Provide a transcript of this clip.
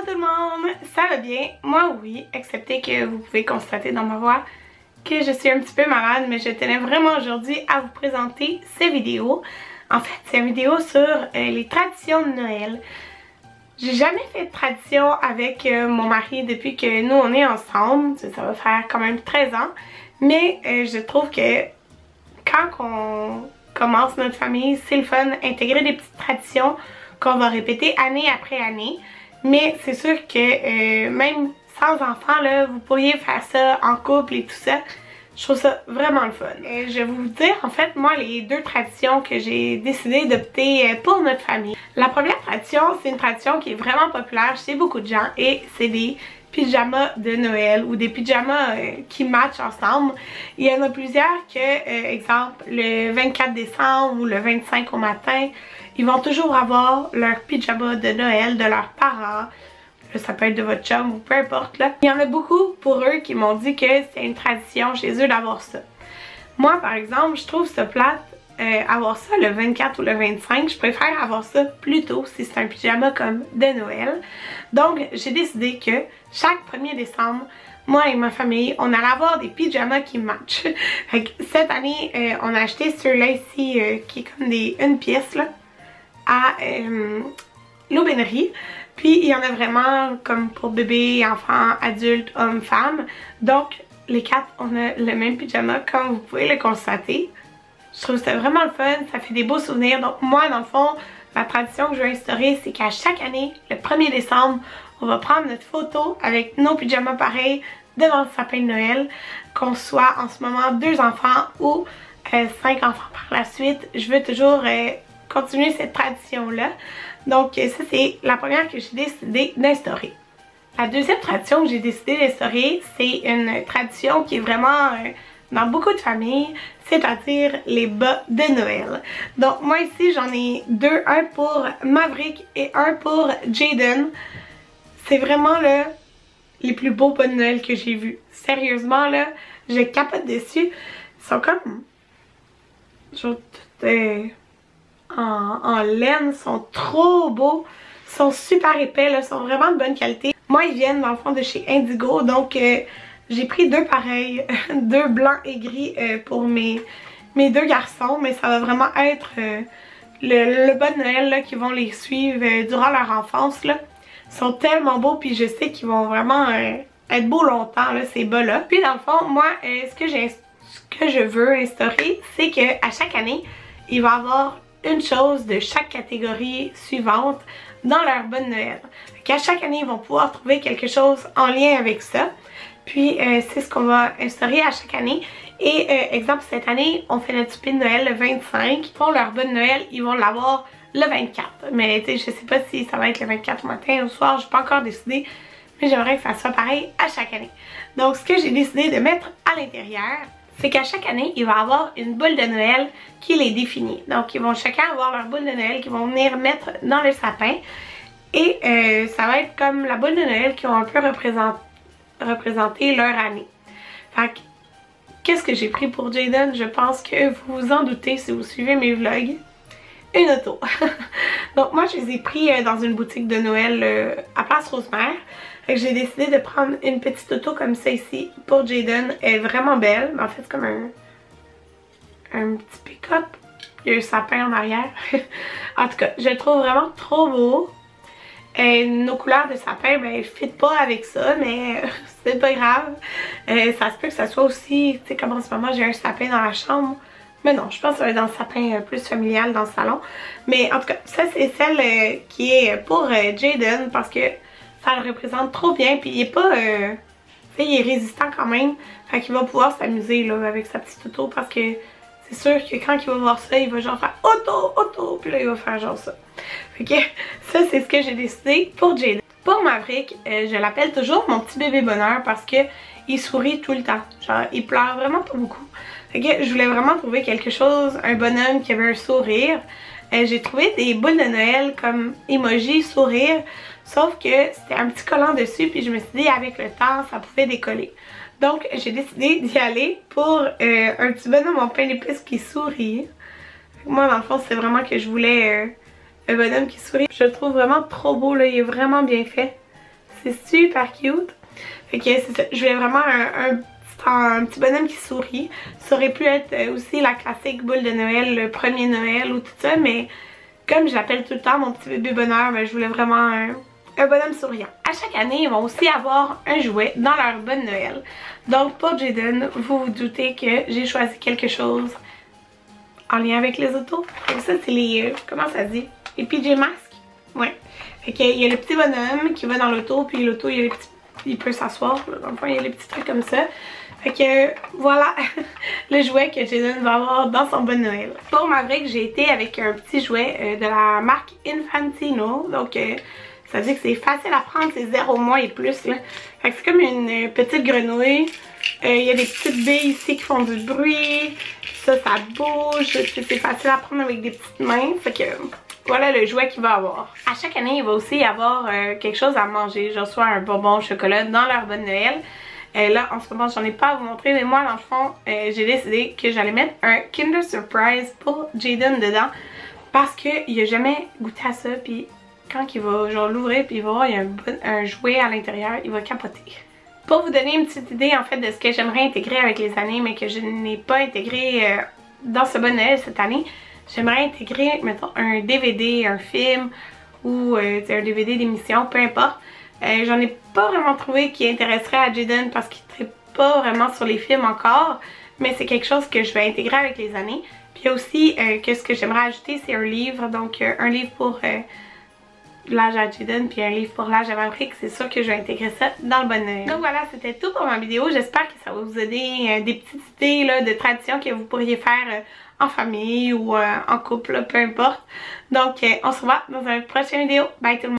tout le monde! Ça va bien? Moi oui, excepté que vous pouvez constater dans ma voix que je suis un petit peu malade, mais je tenais vraiment aujourd'hui à vous présenter cette vidéo. En fait, c'est une vidéo sur les traditions de Noël. J'ai jamais fait de tradition avec mon mari depuis que nous on est ensemble. Ça va faire quand même 13 ans. Mais je trouve que quand on commence notre famille, c'est le fun d'intégrer des petites traditions qu'on va répéter année après année. Mais c'est sûr que même sans enfants, là, vous pourriez faire ça en couple et tout ça. Je trouve ça vraiment le fun. Je vais vous dire en fait moi les deux traditions que j'ai décidé d'opter pour notre famille. La première tradition, c'est une tradition qui est vraiment populaire chez beaucoup de gens et c'est des pyjamas de Noël ou des pyjamas qui matchent ensemble. Il y en a plusieurs que, exemple, le 24 décembre ou le 25 au matin, ils vont toujours avoir leur pyjama de Noël de leurs parents. Ça peut être de votre chum ou peu importe là. Il y en a beaucoup pour eux qui m'ont dit que c'est une tradition chez eux d'avoir ça. Moi par exemple, je trouve ça plate avoir ça le 24 ou le 25. Je préfère avoir ça plus tôt si c'est un pyjama comme de Noël. Donc j'ai décidé que chaque 1er décembre, moi et ma famille, on allait avoir des pyjamas qui matchent. Cette année, on a acheté ceux-là ici qui est comme une pièce là, à l'aubainerie. Puis il y en a vraiment comme pour bébés, enfants, adultes, hommes, femmes. Donc les quatre, on a le même pyjama comme vous pouvez le constater. Je trouve ça vraiment le fun, ça fait des beaux souvenirs. Donc moi dans le fond, la tradition que je veux instaurer, c'est qu'à chaque année, le 1er décembre, on va prendre notre photo avec nos pyjamas pareils devant le sapin de Noël. Qu'on soit en ce moment 2 enfants ou 5 enfants par la suite. Je veux toujours continuer cette tradition-là. Donc ça c'est la première que j'ai décidé d'instaurer. La deuxième tradition que j'ai décidé d'instaurer, c'est une tradition qui est vraiment dans beaucoup de familles, c'est-à-dire les bas de Noël. Donc moi ici j'en ai deux, un pour Maverick et un pour Jaden. C'est vraiment là les plus beaux bas de Noël que j'ai vus. Sérieusement là, je capote dessus. Ils sont comme genre en laine, sont trop beaux, sont super épais, là, sont vraiment de bonne qualité. Moi ils viennent dans le fond de chez Indigo, donc j'ai pris deux pareils, deux blancs et gris pour mes deux garçons, mais ça va vraiment être le bas de Noël là, qui vont les suivre durant leur enfance là. Ils sont tellement beaux puis je sais qu'ils vont vraiment être beaux longtemps là, ces bas là. Puis dans le fond moi ce que je veux instaurer, c'est que à chaque année il va y avoir une chose de chaque catégorie suivante dans leur bas de Noël. À chaque année, ils vont pouvoir trouver quelque chose en lien avec ça. Puis, c'est ce qu'on va instaurer à chaque année. Et, exemple, cette année, on fait notre souper de Noël le 25. Pour leur bas de Noël, ils vont l'avoir le 24. Mais, tu sais, je sais pas si ça va être le 24 au matin ou au soir. Je n'ai pas encore décidé. Mais j'aimerais que ça soit pareil à chaque année. Donc, ce que j'ai décidé de mettre à l'intérieur, c'est qu'à chaque année, il va y avoir une boule de Noël qui les définit. Donc, ils vont chacun avoir leur boule de Noël qu'ils vont venir mettre dans le sapin. Et ça va être comme la boule de Noël qui ont un peu représenté leur année. Fait que, qu'est-ce que j'ai pris pour Jaden? Je pense que vous vous en doutez si vous suivez mes vlogs. Une auto. Donc, moi, je les ai pris dans une boutique de Noël à Place Rosemère. J'ai décidé de prendre une petite auto comme ça ici pour Jaden. Elle est vraiment belle. En fait, c'est comme un petit pick-up. Il y a un sapin en arrière. En tout cas, je le trouve vraiment trop beau. Nos couleurs de sapin, ben, ne fit pas avec ça, mais c'est pas grave. Ça se peut que ça soit aussi, tu sais, comme en ce moment, j'ai un sapin dans la chambre. Mais non, je pense que ça va être dans le sapin plus familial dans le salon. Mais en tout cas, ça, c'est celle qui est pour Jaden parce que ça le représente trop bien, puis il est pas, il est résistant quand même, fait qu'il va pouvoir s'amuser là avec sa petite auto parce que c'est sûr que quand il va voir ça, il va genre faire auto, puis là il va faire genre ça. Fait que ça c'est ce que j'ai décidé pour Jaden. Pour Maverick, je l'appelle toujours mon petit bébé bonheur parce que il sourit tout le temps, genre il pleure vraiment pas beaucoup. Fait que je voulais vraiment trouver quelque chose, un bonhomme qui avait un sourire. J'ai trouvé des boules de Noël comme emoji sourire. Sauf que c'était un petit collant dessus, puis je me suis dit avec le temps, ça pouvait décoller. Donc j'ai décidé d'y aller pour un petit bonhomme en pain d'épices qui sourit. Moi dans le fond, c'est vraiment que je voulais un bonhomme qui sourit. Je le trouve vraiment trop beau là, il est vraiment bien fait. C'est super cute. Fait que c'est ça, je voulais vraiment un petit bonhomme qui sourit. Ça aurait pu être aussi la classique boule de Noël, le premier Noël ou tout ça, mais comme j'appelle tout le temps mon petit bébé bonheur, ben, je voulais vraiment un bonhomme souriant. À chaque année, ils vont aussi avoir un jouet dans leur bonne Noël. Donc pour Jaden, vous vous doutez que j'ai choisi quelque chose en lien avec les autos. Donc ça c'est les, comment ça se dit? Les PJ Masks? Ouais. Fait qu'il y a le petit bonhomme qui va dans l'auto, puis l'auto il y a les petits, il peut s'asseoir, dans le fond il y a les petits trucs comme ça. Fait que voilà le jouet que Jaden va avoir dans son bon Noël. Pour Maverick, j'ai été avec un petit jouet de la marque Infantino. Donc ça veut dire que c'est facile à prendre, c'est 0 mois et plus là. Fait que c'est comme une petite grenouille. Il y a des petites billes ici qui font du bruit. Ça bouge. C'est facile à prendre avec des petites mains. Fait que voilà le jouet qu'il va avoir. À chaque année, il va aussi y avoir quelque chose à manger. Genre soit un bonbon au chocolat dans leur bonne Noël. Là, en ce moment, j'en ai pas à vous montrer, mais moi, dans le fond, j'ai décidé que j'allais mettre un Kinder Surprise pour Jaden dedans. Parce qu'il a jamais goûté à ça, puis quand il va genre l'ouvrir, puis il va voir, il y a un jouet à l'intérieur, il va capoter. Pour vous donner une petite idée, en fait, de ce que j'aimerais intégrer avec les années, mais que je n'ai pas intégré dans ce bon Noël cette année, j'aimerais intégrer, mettons, un DVD, un film, ou un DVD d'émission, peu importe. J'en ai pas vraiment trouvé qui intéresserait à Jaden parce qu'il ne traite pas vraiment sur les films encore, mais c'est quelque chose que je vais intégrer avec les années. Puis il y a aussi que ce que j'aimerais ajouter, c'est un livre, donc un livre pour l'âge à Jaden puis un livre pour l'âge à Maverick. C'est sûr que je vais intégrer ça dans le bon Noël. Donc voilà, c'était tout pour ma vidéo. J'espère que ça va vous aider des petites idées là, de traditions que vous pourriez faire en famille ou en couple, peu importe. Donc on se revoit dans une prochaine vidéo. Bye tout le monde!